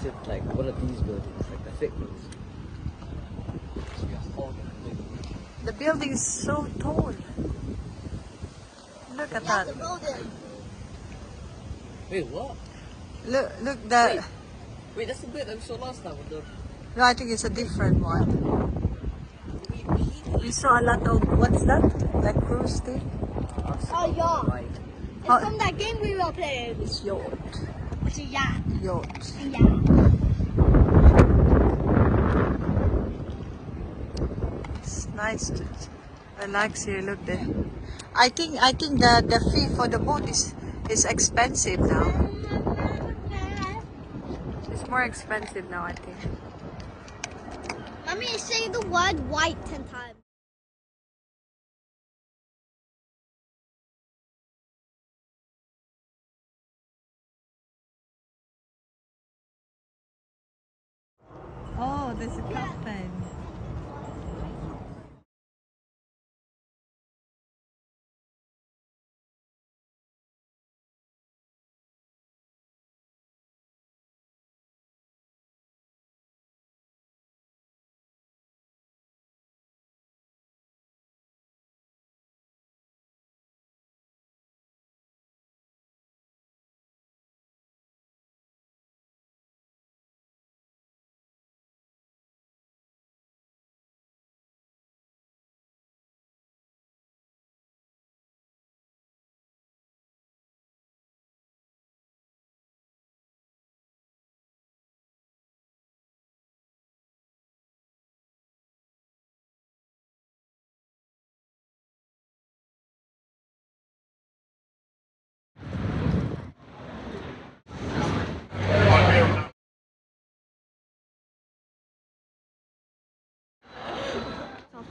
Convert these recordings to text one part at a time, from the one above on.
to like one of these buildings, like the thick ones. The building is so tall. Look at that. Wait, what? Look that. Wait, that's the bit that we saw last time with the... No, I think it's a different one. We saw a lot of, what's that? Like cruise thing? Oh, yeah. It's from that game we were playing. It's yacht. It's a yacht. Yacht. Yeah. It's nice to relax here. Look there. I think the fee for the boat is expensive now. It's more expensive now, I think. Mommy, say the word white 10 times. Oh, there's a cafe.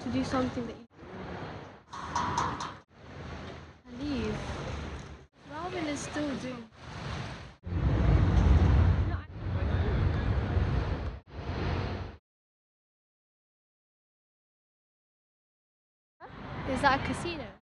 To do something that you leave. Robin is still doing. Is that a casino?